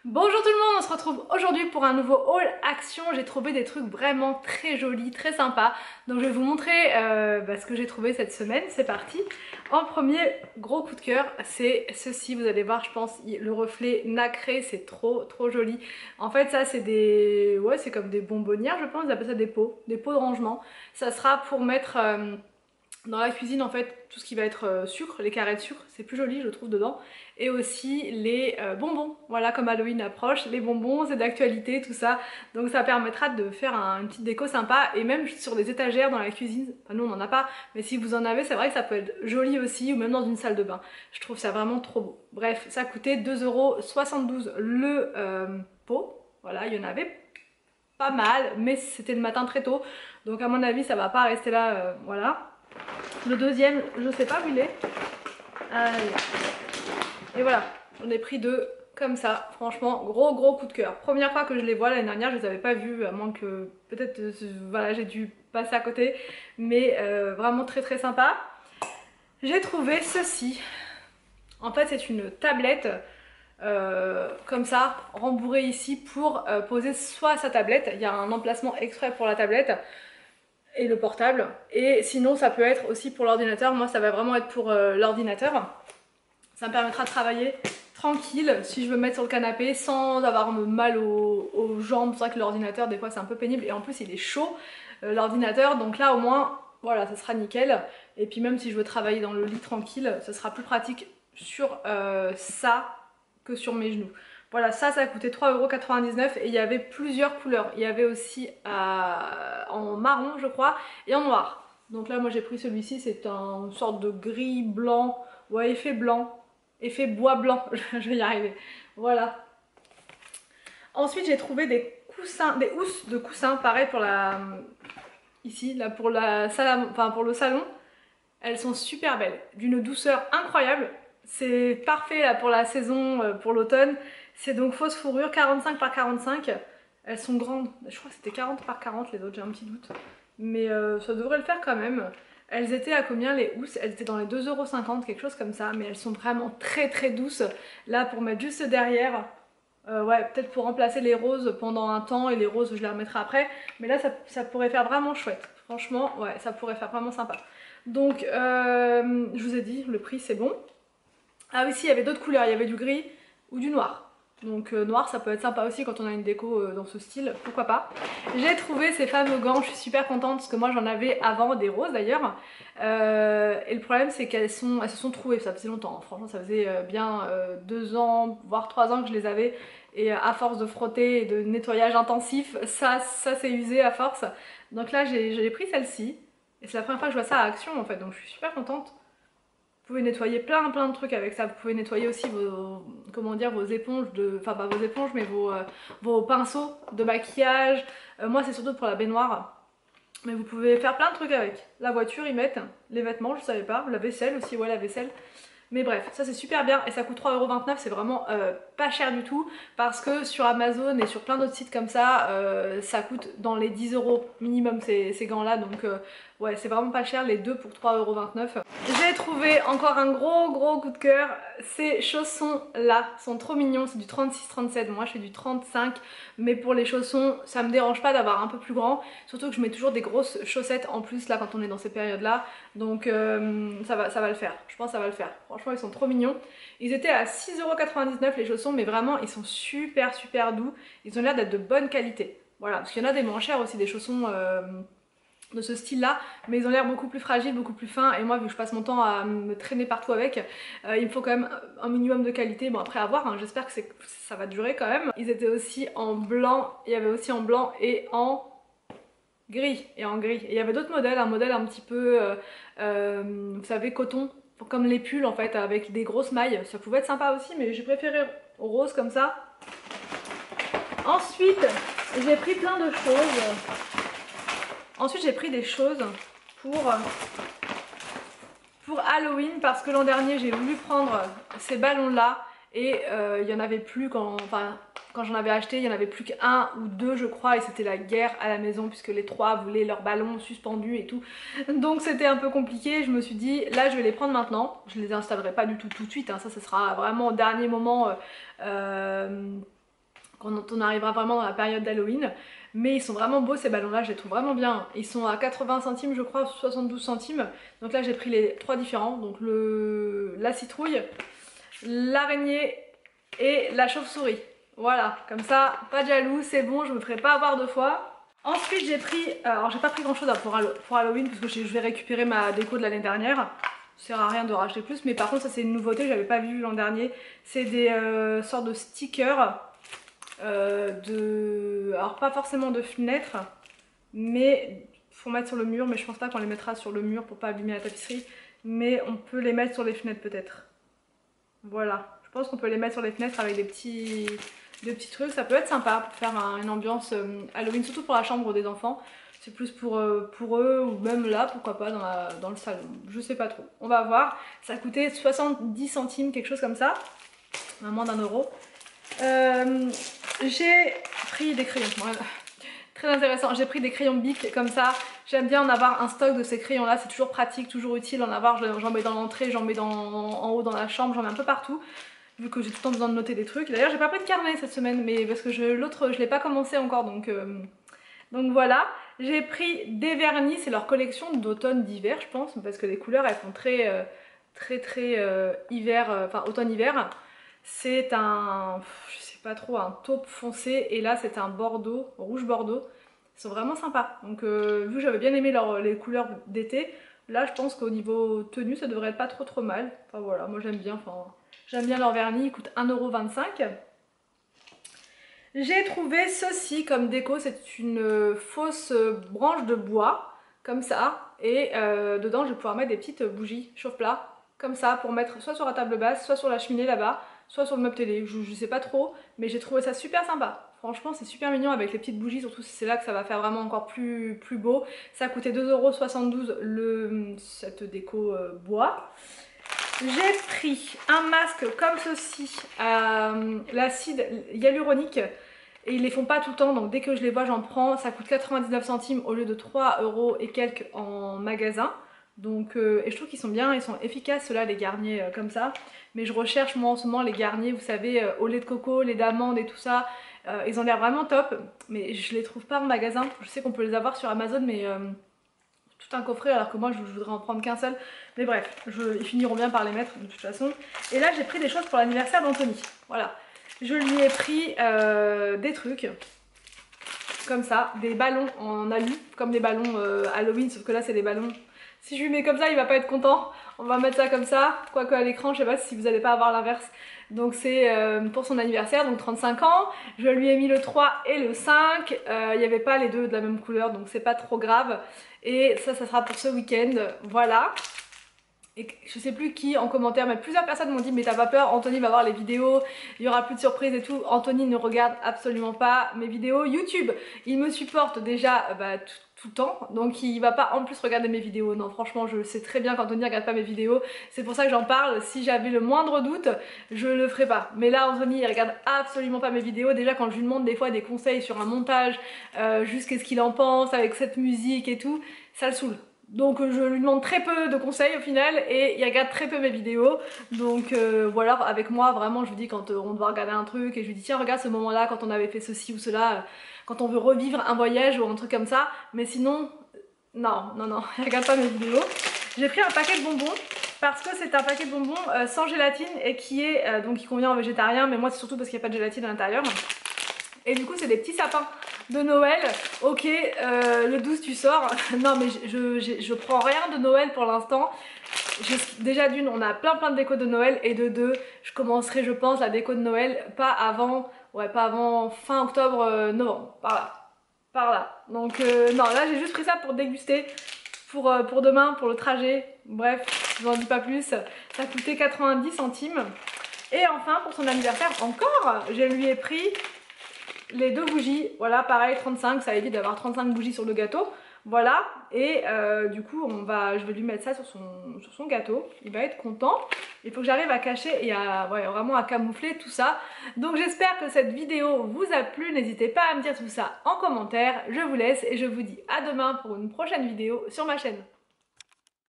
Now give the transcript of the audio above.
Bonjour tout le monde, on se retrouve aujourd'hui pour un nouveau haul action. J'ai trouvé des trucs vraiment très jolis, très sympas. Donc je vais vous montrer ce que j'ai trouvé cette semaine, c'est parti. En premier gros coup de cœur, c'est ceci, vous allez voir je pense, le reflet nacré, c'est trop joli. En fait ça c'est des... ouais c'est comme des bonbonnières je pense, ils appellent ça des pots de rangement. Ça sera pour mettre... dans la cuisine en fait tout ce qui va être sucre, les carrés de sucre, c'est plus joli je trouve dedans. Et aussi les bonbons, voilà comme Halloween approche, les bonbons c'est d'actualité tout ça. Donc ça permettra de faire une petite déco sympa et même sur des étagères dans la cuisine. Enfin nous on en a pas, mais si vous en avez c'est vrai que ça peut être joli aussi ou même dans une salle de bain. Je trouve ça vraiment trop beau. Bref, ça coûtait 2,72 € le pot, voilà il y en avait pas mal mais c'était le matin très tôt. Donc à mon avis ça va pas rester là, voilà. Le deuxième, je sais pas où il est. Allez. Et voilà, j'en ai pris deux comme ça. Franchement, gros coup de cœur. Première fois que je les vois l'année dernière, je les avais pas vus, à moins que peut-être voilà, j'ai dû passer à côté. Mais vraiment très sympa. J'ai trouvé ceci. En fait, c'est une tablette comme ça, rembourrée ici pour poser soit sa tablette. Il y a un emplacement exprès pour la tablette et le portable, et sinon ça peut être aussi pour l'ordinateur. Moi ça va vraiment être pour l'ordinateur. Ça me permettra de travailler tranquille si je veux mettre sur le canapé sans avoir mal aux jambes. C'est vrai que l'ordinateur des fois c'est un peu pénible et en plus il est chaud l'ordinateur, donc là au moins voilà ça sera nickel. Et puis même si je veux travailler dans le lit tranquille, ce sera plus pratique sur ça que sur mes genoux. Voilà, ça a coûté 3,99 € et il y avait plusieurs couleurs. Il y avait aussi en marron je crois et en noir. Donc là moi j'ai pris celui-ci, c'est une sorte de gris blanc, ouais effet blanc, effet bois blanc, je vais y arriver. Voilà. Ensuite j'ai trouvé des coussins, des housses de coussins, pareil pour la... ici, là pour la salle, enfin pour le salon. Elles sont super belles, d'une douceur incroyable. C'est parfait là pour la saison, pour l'automne. C'est donc fausse fourrure, 45 par 45. Elles sont grandes, je crois que c'était 40 par 40 les autres, j'ai un petit doute. Mais ça devrait le faire quand même. Elles étaient à combien les housses? Elles étaient dans les 2,50 €, quelque chose comme ça. Mais elles sont vraiment très douces. Là pour mettre juste derrière, ouais peut-être pour remplacer les roses pendant un temps. Et les roses je les remettrai après. Mais là ça pourrait faire vraiment chouette. Franchement ouais ça pourrait faire vraiment sympa. Donc je vous ai dit le prix c'est bon. Ah oui si, il y avait d'autres couleurs, il y avait du gris ou du noir. Donc noir ça peut être sympa aussi quand on a une déco dans ce style, pourquoi pas. J'ai trouvé ces fameux gants, je suis super contente parce que moi j'en avais avant, des roses d'ailleurs. Et le problème c'est elles se sont trouées, ça faisait longtemps, hein. Franchement ça faisait bien 2 ans, voire 3 ans que je les avais. Et à force de frotter et de nettoyage intensif, ça s'est usé à force. Donc là j'ai pris celle-ci. Et c'est la première fois que je vois ça à Action en fait, donc je suis super contente. Vous pouvez nettoyer plein de trucs avec ça. Vous pouvez nettoyer aussi vos, comment dire, vos éponges de, enfin pas vos éponges mais vos pinceaux de maquillage. Moi c'est surtout pour la baignoire. Mais vous pouvez faire plein de trucs avec. La voiture ils mettent, les vêtements je savais pas, la vaisselle aussi, ouais la vaisselle. Mais bref, ça c'est super bien et ça coûte 3,29 €, c'est vraiment pas cher du tout parce que sur Amazon et sur plein d'autres sites comme ça coûte dans les 10 € minimum ces gants là, donc ouais c'est vraiment pas cher, les deux pour 3,29 €. J'ai trouvé encore un gros coup de cœur, ces chaussons là sont trop mignons, c'est du 36-37, moi je fais du 35 mais pour les chaussons ça me dérange pas d'avoir un peu plus grand, surtout que je mets toujours des grosses chaussettes en plus là quand on est dans ces périodes là, donc ça va le faire, je pense que ça va le faire. Franchement ils sont trop mignons. Ils étaient à 6,99 € les chaussons mais vraiment ils sont super doux. Ils ont l'air d'être de bonne qualité. Voilà, parce qu'il y en a des moins chers aussi, des chaussons de ce style là, mais ils ont l'air beaucoup plus fragiles, beaucoup plus fins, et moi vu que je passe mon temps à me traîner partout avec, il me faut quand même un minimum de qualité. Bon après à voir, hein, j'espère que ça va durer quand même. Ils étaient aussi en blanc, il y avait aussi en blanc et en gris. Et il y avait d'autres modèles, un modèle un petit peu, vous savez, coton, comme les pulls en fait, avec des grosses mailles. Ça pouvait être sympa aussi, mais j'ai préféré au rose comme ça. Ensuite, j'ai pris plein de choses. Ensuite, j'ai pris des choses pour Halloween parce que l'an dernier, j'ai voulu prendre ces ballons-là et il n'y en avait plus quand j'en avais acheté, il n'y en avait plus qu'un ou deux je crois, et c'était la guerre à la maison puisque les trois voulaient leurs ballons suspendus et tout. Donc c'était un peu compliqué, je me suis dit là je vais les prendre maintenant. Je les installerai pas du tout de suite, hein. Ça sera vraiment au dernier moment. quand on arrivera vraiment dans la période d'Halloween. Mais ils sont vraiment beaux ces ballons là, je les trouve vraiment bien. Ils sont à 80 centimes je crois, 72 centimes. Donc là j'ai pris les 3 différents, donc la citrouille, l'araignée et la chauve-souris. Voilà, comme ça, pas de jaloux, c'est bon, je me ferai pas avoir 2 fois. Ensuite j'ai pris, alors j'ai pas pris grand chose pour Halloween parce que je vais récupérer ma déco de l'année dernière. Ça sert à rien de racheter plus, mais par contre ça c'est une nouveauté, j'avais pas vu l'an dernier. C'est des sortes de stickers. Alors pas forcément de fenêtres, mais faut mettre sur le mur, mais je pense pas qu'on les mettra sur le mur pour pas abîmer la tapisserie, mais on peut les mettre sur les fenêtres peut-être. Voilà, je pense qu'on peut les mettre sur les fenêtres avec des petits trucs, ça peut être sympa pour faire une ambiance Halloween, surtout pour la chambre des enfants. C'est plus pour eux ou même là, pourquoi pas dans le salon, je sais pas trop, on va voir. Ça a coûté 70 centimes, quelque chose comme ça, moins d'1 euro. J'ai pris des crayons, voilà. Très intéressant, j'ai pris des crayons Bic comme ça. J'aime bien en avoir un stock de ces crayons là, c'est toujours pratique, toujours utile en avoir. J'en mets dans l'entrée, j'en mets en haut dans la chambre, j'en mets un peu partout, vu que j'ai tout le temps besoin de noter des trucs. D'ailleurs j'ai pas pris de carnet cette semaine, mais parce que l'autre je l'ai pas commencé encore, donc voilà. J'ai pris des vernis, c'est leur collection d'automne d'hiver je pense, parce que les couleurs elles font très hiver, enfin automne-hiver. C'est un, je sais pas trop, un taupe foncé et là c'est un bordeaux, rouge bordeaux. Ils sont vraiment sympas. Donc vu que j'avais bien aimé les couleurs d'été, là je pense qu'au niveau tenue ça devrait être pas trop mal. Enfin voilà, moi j'aime bien, leur vernis, il coûte 1,25 €. J'ai trouvé ceci comme déco, c'est une fausse branche de bois, comme ça. Et dedans je vais pouvoir mettre des petites bougies chauffe-plat, comme ça, pour mettre soit sur la table basse, soit sur la cheminée là-bas, soit sur le meuble télé, je sais pas trop, mais j'ai trouvé ça super sympa. Franchement c'est super mignon avec les petites bougies, surtout si c'est là que ça va faire vraiment encore plus beau. Ça a coûté 2,72 € cette déco bois. J'ai pris un masque comme ceci à l'acide hyaluronique et ils les font pas tout le temps, donc dès que je les vois j'en prends. Ça coûte 99 centimes au lieu de 3 € et quelques en magasin. Donc, et je trouve qu'ils sont bien, ils sont efficaces ceux-là, les garniers comme ça. Mais je recherche moi en ce moment les garniers, vous savez, au lait de coco, lait d'amande et tout ça. Ils ont l'air vraiment top, mais je les trouve pas en magasin. Je sais qu'on peut les avoir sur Amazon, mais tout un coffret alors que moi je voudrais en prendre qu'un seul. Mais bref, ils finiront bien par les mettre de toute façon. Et là j'ai pris des choses pour l'anniversaire d'Anthony. Voilà, je lui ai pris des trucs comme ça, des ballons en alu, comme des ballons Halloween, sauf que là c'est des ballons. Si je lui mets comme ça il va pas être content. On va mettre ça comme ça, quoique à l'écran je sais pas si vous allez pas avoir l'inverse. Donc c'est pour son anniversaire, donc 35 ans. Je lui ai mis le 3 et le 5. Il n'y avait pas les deux de la même couleur, donc c'est pas trop grave. Et ça sera pour ce week-end, voilà. Et je sais plus qui en commentaire, mais plusieurs personnes m'ont dit mais t'as pas peur, Anthony va voir les vidéos, il y aura plus de surprises et tout. Anthony ne regarde absolument pas mes vidéos YouTube. Il me supporte déjà tout le temps, donc il va pas en plus regarder mes vidéos. Non franchement je sais très bien qu'Anthony regarde pas mes vidéos, c'est pour ça que j'en parle. Si j'avais le moindre doute je le ferais pas, mais là Anthony il regarde absolument pas mes vidéos. Déjà quand je lui demande des fois des conseils sur un montage, juste qu'est-ce qu'il en pense avec cette musique et tout, ça le saoule. Donc je lui demande très peu de conseils au final et il regarde très peu mes vidéos. Donc voilà, avec moi vraiment je lui dis quand on doit regarder un truc et je lui dis tiens regarde ce moment là quand on avait fait ceci ou cela, quand on veut revivre un voyage ou un truc comme ça. Mais sinon non, il regarde pas mes vidéos. J'ai pris un paquet de bonbons parce que c'est un paquet de bonbons sans gélatine et qui convient aux végétariens, mais moi c'est surtout parce qu'il n'y a pas de gélatine à l'intérieur. Et du coup c'est des petits sapins de Noël. Ok, le 12 tu sors. Non mais je prends rien de Noël pour l'instant. Déjà d'une on a plein de déco de Noël, et de deux je commencerai je pense la déco de Noël pas avant fin octobre, novembre, par là. Donc non là j'ai juste pris ça pour déguster, pour demain, pour le trajet. Bref, je vous en dis pas plus. Ça coûtait 90 centimes. Et enfin pour son anniversaire encore, je lui ai pris les 2 bougies, voilà pareil 35, ça évite d'avoir 35 bougies sur le gâteau, voilà. Et du coup je vais lui mettre ça sur son gâteau, il va être content. Il faut que j'arrive à cacher et vraiment à camoufler tout ça. Donc j'espère que cette vidéo vous a plu, n'hésitez pas à me dire tout ça en commentaire. Je vous laisse et je vous dis à demain pour une prochaine vidéo sur ma chaîne.